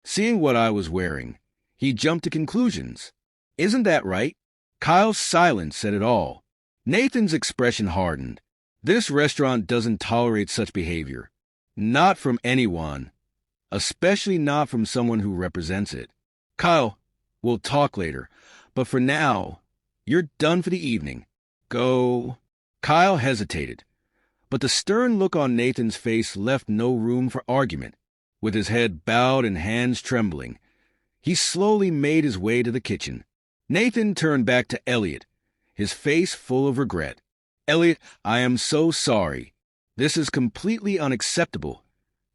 Seeing what I was wearing, he jumped to conclusions. Isn't that right? Kyle's silence said it all. Nathan's expression hardened. This restaurant doesn't tolerate such behavior. Not from anyone. Especially not from someone who represents it. Kyle, we'll talk later. But for now, you're done for the evening. Go. Kyle hesitated. But the stern look on Nathan's face left no room for argument. With his head bowed and hands trembling, he slowly made his way to the kitchen. Nathan turned back to Elliot, his face full of regret. Elliot, I am so sorry. This is completely unacceptable,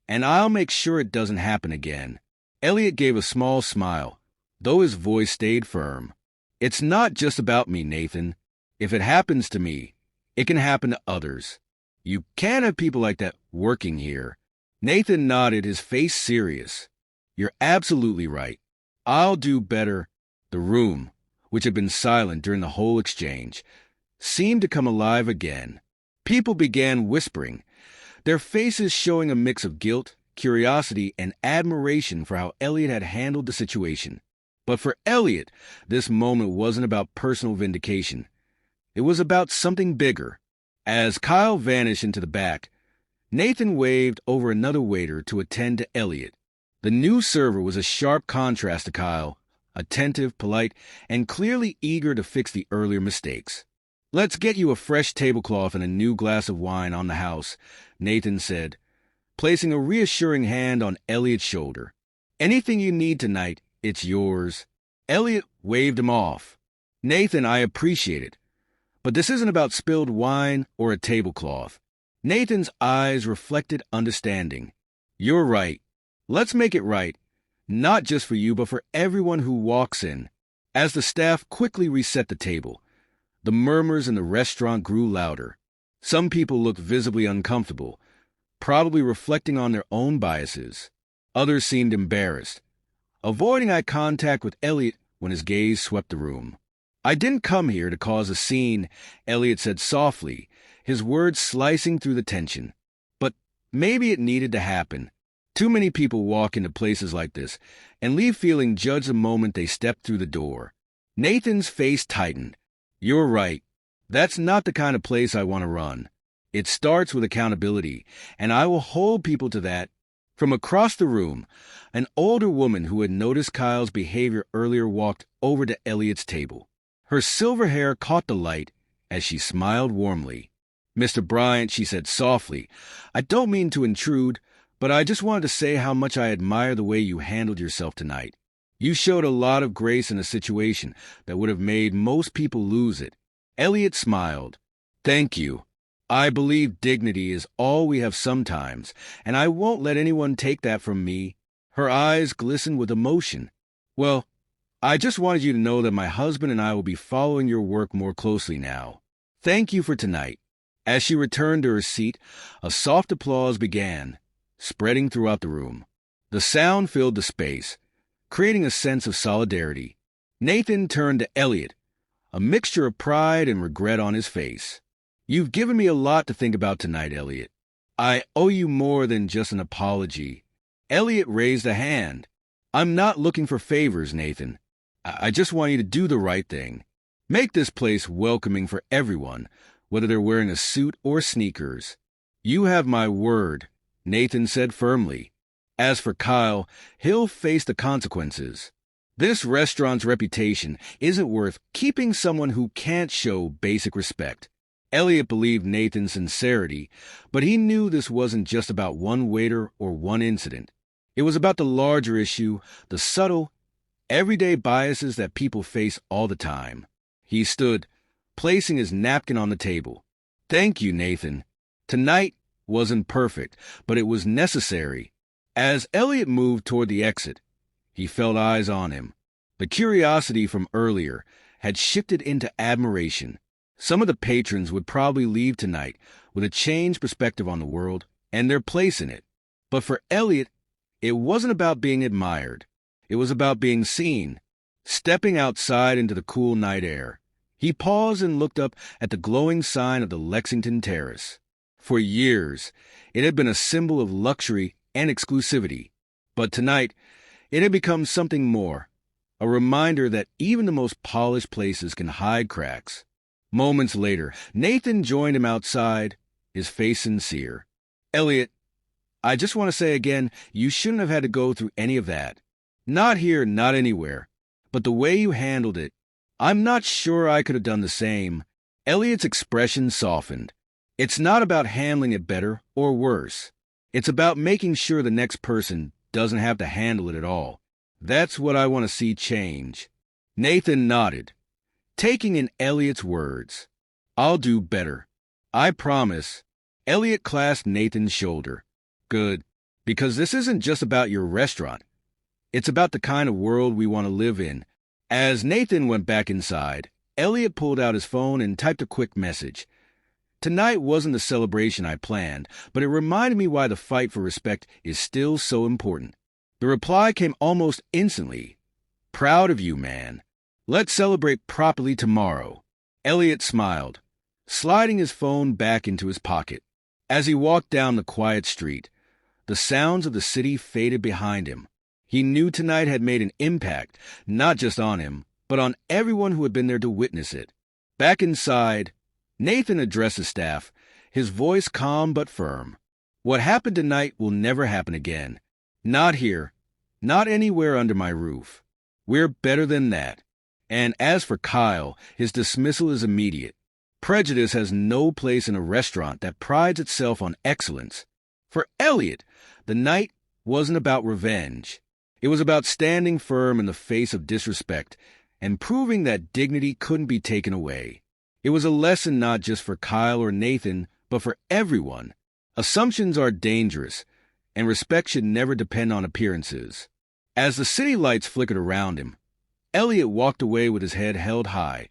and I'll make sure it doesn't happen again. Elliot gave a small smile, though his voice stayed firm. It's not just about me, Nathan. If it happens to me, it can happen to others. You can't have people like that working here. Nathan nodded, his face serious. You're absolutely right. I'll do better. The room, which had been silent during the whole exchange, seemed to come alive again. People began whispering, their faces showing a mix of guilt, curiosity, and admiration for how Elliot had handled the situation. But for Elliot, this moment wasn't about personal vindication. It was about something bigger. As Kyle vanished into the back, Nathan waved over another waiter to attend to Elliot. The new server was a sharp contrast to Kyle, attentive, polite, and clearly eager to fix the earlier mistakes. Let's get you a fresh tablecloth and a new glass of wine on the house, Nathan said, placing a reassuring hand on Elliot's shoulder. Anything you need tonight, it's yours. Elliot waved him off. Nathan, I appreciate it, but this isn't about spilled wine or a tablecloth. Nathan's eyes reflected understanding. You're right. Let's make it right, not just for you, but for everyone who walks in. As the staff quickly reset the table, the murmurs in the restaurant grew louder. Some people looked visibly uncomfortable, probably reflecting on their own biases. Others seemed embarrassed, avoiding eye contact with Elliot when his gaze swept the room. I didn't come here to cause a scene, Elliot said softly, his words slicing through the tension. But maybe it needed to happen. Too many people walk into places like this and leave feeling judged the moment they step through the door. Nathan's face tightened. You're right. That's not the kind of place I want to run. It starts with accountability, and I will hold people to that. From across the room, an older woman who had noticed Kyle's behavior earlier walked over to Elliot's table. Her silver hair caught the light as she smiled warmly. Mr. Bryant, she said softly, I don't mean to intrude, but I just wanted to say how much I admire the way you handled yourself tonight. You showed a lot of grace in a situation that would have made most people lose it. Elliot smiled. Thank you. I believe dignity is all we have sometimes, and I won't let anyone take that from me. Her eyes glistened with emotion. Well, I just wanted you to know that my husband and I will be following your work more closely now. Thank you for tonight. As she returned to her seat, a soft applause began, spreading throughout the room. The sound filled the space, creating a sense of solidarity. Nathan turned to Elliot, a mixture of pride and regret on his face. You've given me a lot to think about tonight, Elliot. I owe you more than just an apology. Elliot raised a hand. I'm not looking for favors, Nathan. I just want you to do the right thing. Make this place welcoming for everyone, whether they're wearing a suit or sneakers. You have my word, Nathan said firmly. As for Kyle, he'll face the consequences. This restaurant's reputation isn't worth keeping someone who can't show basic respect. Elliot believed Nathan's sincerity, but he knew this wasn't just about one waiter or one incident. It was about the larger issue, the subtle, everyday biases that people face all the time. He stood, placing his napkin on the table. Thank you, Nathan. Tonight wasn't perfect, but it was necessary. As Elliot moved toward the exit, he felt eyes on him. The curiosity from earlier had shifted into admiration. Some of the patrons would probably leave tonight with a changed perspective on the world and their place in it. But for Elliot, it wasn't about being admired. It was about being seen. Stepping outside into the cool night air, he paused and looked up at the glowing sign of the Lexington Terrace. For years, it had been a symbol of luxury and exclusivity. But tonight, It had become something more, a reminder that even the most polished places can hide cracks. Moments later, Nathan joined him outside, his face sincere. "Elliot, I just want to say again, you shouldn't have had to go through any of that. Not here, not anywhere. But the way you handled it, I'm not sure I could have done the same." Elliot's expression softened. "It's not about handling it better or worse. It's about making sure the next person doesn't have to handle it at all. That's what I want to see change." Nathan nodded, taking in Elliot's words. "I'll do better. I promise." Elliot clasped Nathan's shoulder. "Good, because this isn't just about your restaurant. It's about the kind of world we want to live in." As Nathan went back inside, Elliot pulled out his phone and typed a quick message. "Tonight wasn't the celebration I planned, but it reminded me why the fight for respect is still so important." The reply came almost instantly. "Proud of you, man. Let's celebrate properly tomorrow." Elliot smiled, sliding his phone back into his pocket. As he walked down the quiet street, the sounds of the city faded behind him. He knew tonight had made an impact, not just on him, but on everyone who had been there to witness it. Back inside, Nathan addressed the staff, his voice calm but firm. "What happened tonight will never happen again. Not here, not anywhere under my roof. We're better than that." And as for Kyle, his dismissal is immediate. Prejudice has no place in a restaurant that prides itself on excellence. For Elliot, the night wasn't about revenge. It was about standing firm in the face of disrespect and proving that dignity couldn't be taken away. It was a lesson not just for Kyle or Nathan, but for everyone. Assumptions are dangerous, and respect should never depend on appearances. As the city lights flickered around him, Elliot walked away with his head held high,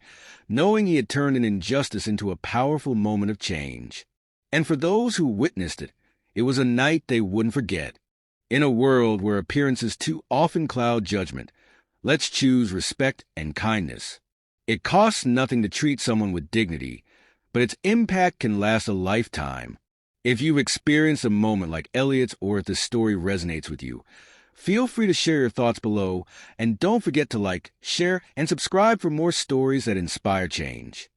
knowing he had turned an injustice into a powerful moment of change. And for those who witnessed it, it was a night they wouldn't forget. In a world where appearances too often cloud judgment, let's choose respect and kindness. It costs nothing to treat someone with dignity, but its impact can last a lifetime. If you've experienced a moment like Elliot's, or if this story resonates with you, feel free to share your thoughts below, and don't forget to like, share, and subscribe for more stories that inspire change.